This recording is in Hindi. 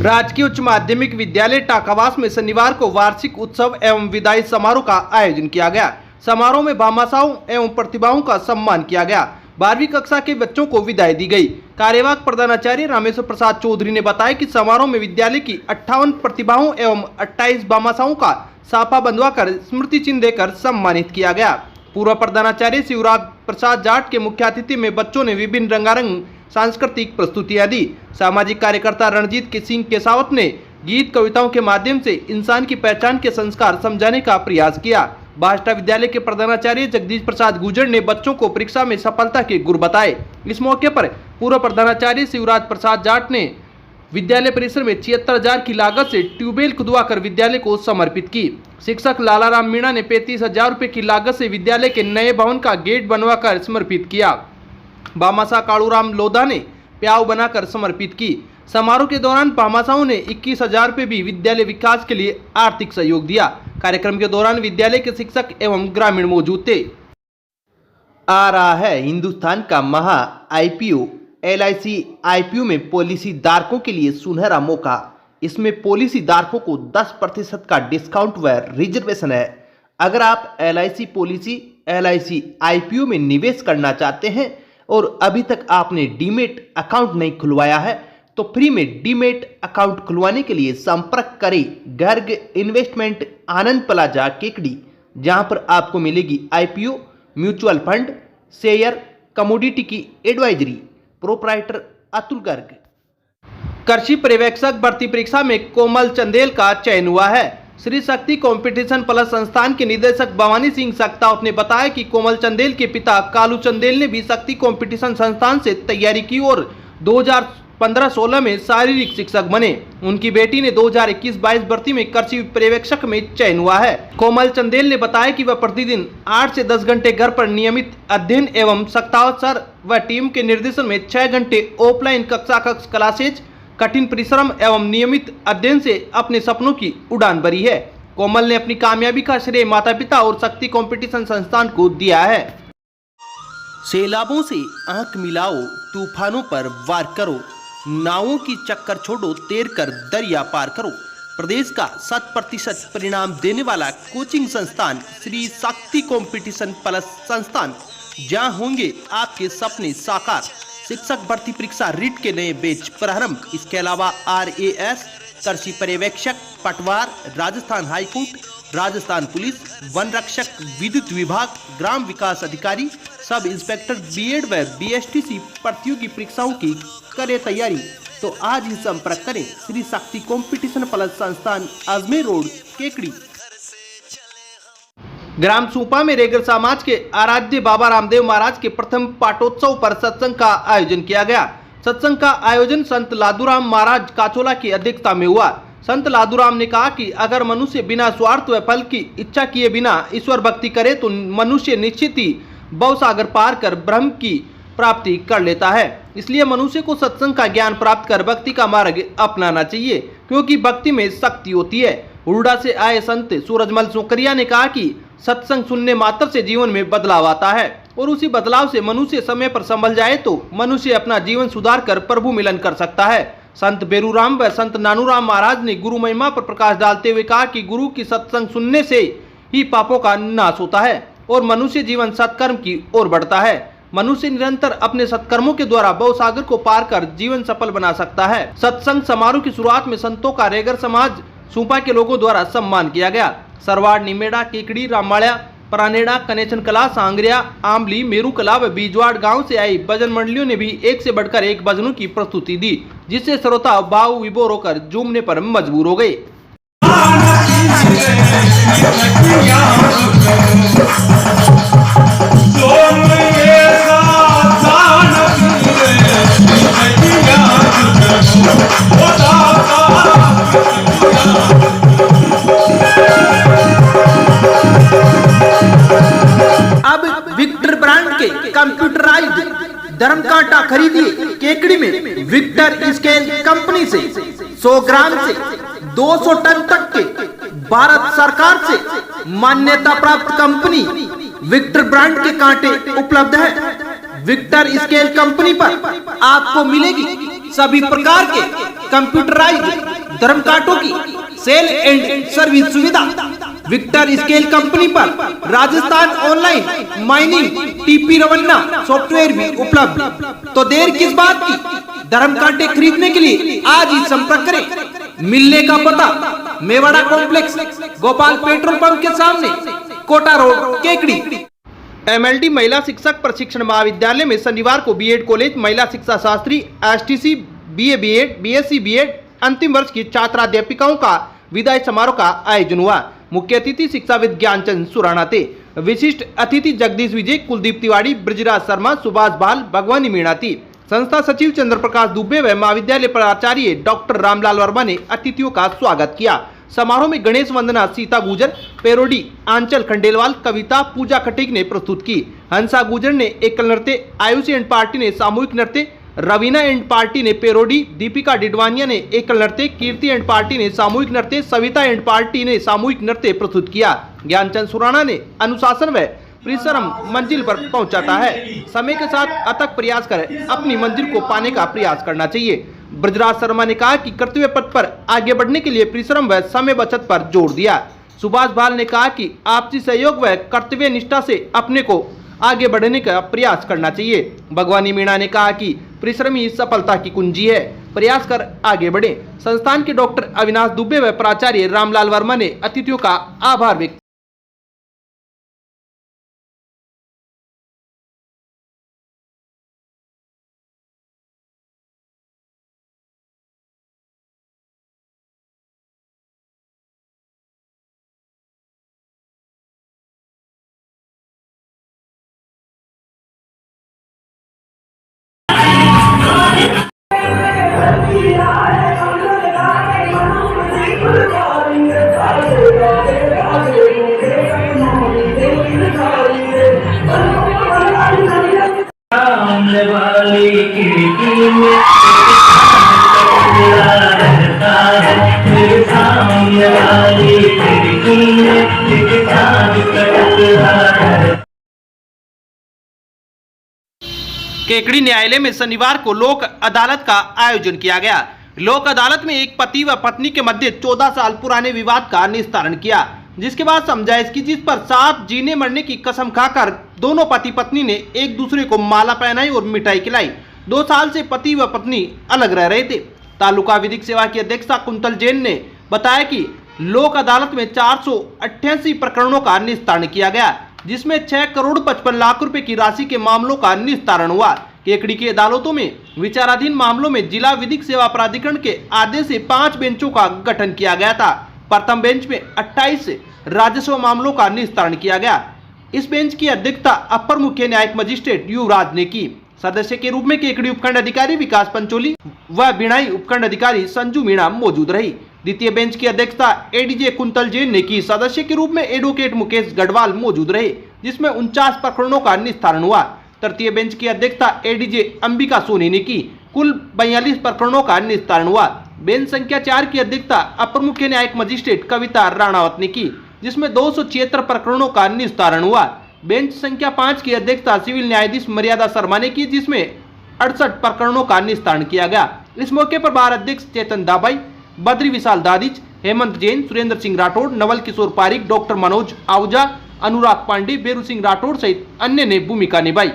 राजकीय उच्च माध्यमिक विद्यालय टाकावास में शनिवार को वार्षिक उत्सव एवं विदाई समारोह का आयोजन किया गया। समारोह में भामाशाहों एवं प्रतिभाओं का सम्मान किया गया। 12वीं कक्षा के बच्चों को विदाई दी गई। कार्यवाहक प्रधानाचार्य रामेश्वर प्रसाद चौधरी ने बताया कि समारोह में विद्यालय की 58 प्रतिभाओं एवं 28 भामाशाहों का साफा बंधवाकर स्मृति चिन्ह देकर सम्मानित किया गया। पूर्व प्रधानाचार्य शिवराज प्रसाद जाट के मुख्य अतिथि में बच्चों ने विभिन्न रंगारंग सांस्कृतिक प्रस्तुतियां दी। सामाजिक कार्यकर्ता रणजीत सिंह केसावत ने गीत कविताओं के माध्यम से इंसान की पहचान के संस्कार समझाने का प्रयास किया। भाष्टा विद्यालय के प्रधानाचार्य जगदीश प्रसाद गुर्जर ने बच्चों को परीक्षा में सफलता के गुर बताए। इस मौके पर पूर्व प्रधानाचार्य शिवराज प्रसाद जाट ने विद्यालय परिसर में 76,000 की लागत से ट्यूबवेल खुदवाकर विद्यालय को समर्पित की। शिक्षक लालाराम मीणा ने 35,000 रुपए की लागत से विद्यालय के नए भवन का गेट बनवाकर समर्पित किया। भामाशाह कालूराम लोधा ने प्याव बनाकर समर्पित की। समारोह के दौरान भामाशाहों ने 21,000 रुपए भी विद्यालय विकास के लिए आर्थिक सहयोग दिया। कार्यक्रम के दौरान विद्यालय के शिक्षक एवं ग्रामीण मौजूद थे। आ रहा है हिंदुस्तान का महा IPO। LIC IPO में पॉलिसी धारकों के लिए सुनहरा मौका। इसमें पॉलिसी धारकों को 10% का डिस्काउंट व रिजर्वेशन है। अगर आप LIC पॉलिसी LIC IPO में निवेश करना चाहते हैं और अभी तक आपने डीमेट अकाउंट नहीं खुलवाया है तो फ्री में डीमेट अकाउंट खुलवाने के लिए संपर्क करें गर्ग इन्वेस्टमेंट आनंद प्लाजा केकड़ी, जहां पर आपको मिलेगी IPO, mutual fund, share, commodity की एडवाइजरी। प्रोप्राइटर अतुल गर्ग। कृषि पर्यवेक्षक भर्ती परीक्षा में कोमल चंदेल का चयन हुआ है। श्री शक्ति कंपटीशन प्लस संस्थान के निदेशक भवानी सिंह सक्तावत ने बताया कि कोमल चंदेल के पिता कालू चंदेल ने भी शक्ति कंपटीशन संस्थान से तैयारी की और 2015-16 में शारीरिक शिक्षक बने। उनकी बेटी ने 2021-22 भर्ती में कृषि पर्यवेक्षक में चयन हुआ है। कोमल चंदेल ने बताया कि वह प्रतिदिन 8 से 10 घंटे घर पर नियमित अध्ययन एवं सक्तावत सर व टीम के निर्देशन में 6 घंटे ऑफलाइन कक्षा क्लासेज, कठिन परिश्रम एवं नियमित अध्ययन से अपने सपनों की उड़ान भरी है। कोमल ने अपनी कामयाबी का श्रेय माता पिता और शक्ति कंपटीशन संस्थान को दिया है। सैलाबों से आंख मिलाओ, तूफानों पर वार करो, नावों की चक्कर छोड़ो, तैर कर दरिया पार करो। प्रदेश का 100% परिणाम देने वाला कोचिंग संस्थान श्री शक्ति कंपटीशन प्लस संस्थान, जहां होंगे आपके सपने साकार। शिक्षक भर्ती परीक्षा रिट के नए बैच प्रारंभ। इसके अलावा RAS, कृषि पर्यवेक्षक, पटवार, Rajasthan high court, Rajasthan police, one रक्षक, विद्युत विभाग, ग्राम विकास अधिकारी, सब इंस्पेक्टर BEd व BSTC प्रतियोगी परीक्षाओं की करें तैयारी। तो आज ही संपर्क करें श्री शक्ति कंपटीशन प्लस संस्थान, अजमेर रोड, केकड़ी। ग्राम सूपा में रेगर समाज के आराध्य बाबा रामदेव महाराज के प्रथम पाटोत्सव पर सत्संग का आयोजन किया गया। सत्संग का आयोजन संत लादूराम महाराज काचोला की अध्यक्षता में हुआ। संत लादूराम ने कहा कि अगर मनुष्य बिना स्वार्थ व फल की इच्छा किए बिना ईश्वर भक्ति करे तो मनुष्य निश्चित ही भवसागर पार कर ब्रह्म की प्राप्ति कर लेता है। इसलिए मनुष्य को सत्संग का ज्ञान प्राप्त कर भक्ति का मार्ग अपनाना चाहिए, क्योंकि भक्ति में शक्ति होती है। हुरडा से आए संत सूरजमल सोकरिया ने कहा कि सत्संग सुनने मात्र से जीवन में बदलाव आता है और उसी बदलाव से मनुष्य समय पर संभल जाए तो मनुष्य अपना जीवन सुधार कर प्रभु मिलन कर सकता है। संत बेरूराम व संत नानूराम महाराज ने गुरु महिमा पर प्रकाश डालते हुए कहा कि गुरु की सत्संग सुनने से ही पापों का नाश होता है और मनुष्य जीवन सत्कर्म की ओर बढ़ता है। मनुष्य निरंतर अपने सत्कर्मों के द्वारा भवसागर को पार कर जीवन सफल बना सकता है। सत्संग समारोह की शुरुआत में संतों का रेगर समाज सूपा के लोगों द्वारा सम्मान किया गया। सरवाड़, निमेड़ा, केकड़ी, रामाड़ा, परानेड़ा, कनेचन कला, सांगरिया, आमली, मेरू कला व बीजवाड़ गांव से आई भजन मंडलियों ने भी एक से बढ़कर एक भजनों की प्रस्तुति दी, जिससे श्रोता भाव विभोर होकर झूमने पर मजबूर हो गए। अब विक्टर ब्रांड के कंप्यूटराइज्ड धर्म कांटा खरीदिए केकड़ी में विक्टर स्केल कंपनी से। 100 ग्राम से 200 टन तक के भारत सरकार से मान्यता प्राप्त कंपनी विक्टर ब्रांड के कांटे उपलब्ध है। विक्टर स्केल कंपनी पर आपको मिलेगी सभी प्रकार के कंप्यूटराइज्ड धर्म कांटों की सेल एंड सर्विस सुविधा, विक्टर स्केल कंपनी पर Rajasthan online mining TP Revanna software भी उपलब्ध। तो देर किस बात की, धर्म कांटे खरीदने के लिए आज ही संपर्क करें। मिलने का पता Mewada complex, Gopal petrol pump के सामने, कोटा रोड, केकड़ी। एमएलडी महिला शिक्षक प्रशिक्षण महाविद्यालय में शनिवार को बीएड कॉलेज, महिला शिक्षा शास्त्री, STC, BA BEd, BSc BEd अंतिम वर्ष की छात्राध्यापिकाओं का विदाई समारोह का आयोजन हुआ। मुख्य अतिथि शिक्षाविद ज्ञानचंद सुराणा थे। विशिष्ट अतिथि जगदीश विजय, कुलदीप तिवारी, ब्रजराज शर्मा, सुभाष बाल, भगवानी मीणा थी। संस्था सचिव चंद्र प्रकाश दुबे व महाविद्यालय प्राचार्य डॉक्टर रामलाल वर्मा ने अतिथियों का स्वागत किया। समारोह में गणेश वंदना सीता गुजर, पेरोडी आंचल खंडेलवाल, कविता पूजा खटीक ने प्रस्तुत की। हंसा गुजर ने एकल नृत्य, आयुषी एंड पार्टी ने सामूहिक नृत्य, रवीना एंड पार्टी ने पेरोडी, दीपिका डिडवानिया ने एकल नृत्य, कीर्ति एंड पार्टी ने सामूहिक नृत्य, सविता एंड पार्टी ने सामूहिक नृत्य प्रस्तुत किया। ज्ञानचंद सुराणा ने अनुशासन व परिश्रम मंजिल पर पहुंचाता है, समय के साथ अथक प्रयास कर अपनी मंजिल को पाने का प्रयास करना चाहिए। ब्रजराज शर्मा ने कहा कि कर्तव्य पथ पर आगे बढ़ने के लिए परिश्रम व समय बचत पर जोर दिया। सुभाष बाल ने कहा कि आपसी सहयोग व कर्तव्य निष्ठा से अपने को आगे बढ़ने का प्रयास करना चाहिए। भगवानी मीणा ने कहा कि परिश्रम ही सफलता की कुंजी है, प्रयास कर आगे बढ़े। संस्थान के डॉक्टर अविनाश दुबे व प्राचार्य रामलाल वर्मा ने अतिथियों का आभार व्यक्त। केकड़ी न्यायालय में शनिवार को लोक अदालत का आयोजन किया गया। लोक अदालत में एक पति व पत्नी के मध्य 14 साल पुराने विवाद का निस्तारण किया, जिसके बाद समझाइश की, जिस पर साथ जीने मरने की कसम खाकर दोनों पति पत्नी ने एक दूसरे को माला पहनाई और मिठाई खिलाई। 2 साल से पति व पत्नी अलग रह रहे थे। तालुका विधिक सेवा की अध्यक्षा कुंतल जैन ने बताया कि लोक अदालत में 488 प्रकरणों का निस्तारण किया गया, जिसमें 6 करोड़ 55 लाख रुपए की राशि के मामलों का निस्तारण हुआ। केकड़ी की अदालतों में विचाराधीन मामलों में जिला विधिक सेवा प्राधिकरण के आदेश से 5 बेंचों का गठन किया गया था। प्रथम बेंच में 28 राजस्व मामलों का निस्तारण किया गया। इस बेंच की अध्यक्षता अपर मुख्य न्यायिक मजिस्ट्रेट युवराज ने की। सदस्य के रूप में केकड़ी उपखंड अधिकारी विकास पंचोली व बिणाई उपखंड अधिकारी संजू मीणा मौजूद रही। द्वितीय बेंच की अध्यक्षता एडीजे कुंतल जैन ने की। सदस्य के रूप में एडवोकेट मुकेश गढ़वाल मौजूद रहे, जिसमें 49 प्रकरणों का निस्तारण हुआ। तृतीय बेंच की अध्यक्षता एडीजे अंबिका सोनी ने की। कुल 42 प्रकरणों का निस्तारण हुआ। बेंच संख्या 4 की अध्यक्षता अपर मुख्य न्यायिक मजिस्ट्रेट कविता राणावत ने की, जिसमें 276 प्रकरणों का निस्तारण हुआ। बेंच संख्या 5 की अध्यक्षता सिविल न्यायाधीश मर्यादा शर्मा ने की, जिसमें 68 प्रकरणों का निस्तारण किया गया। इस मौके पर बार अध्यक्ष चेतन दाबाई, बद्री विशाल दादिच, हेमंत जैन, सुरेंद्र सिंह राठौड़, नवल किशोर पारिक, डॉक्टर मनोज आहूजा, अनुराग पांडे, बेरू सिंह राठौड़ सहित अन्य ने भूमिका निभाई।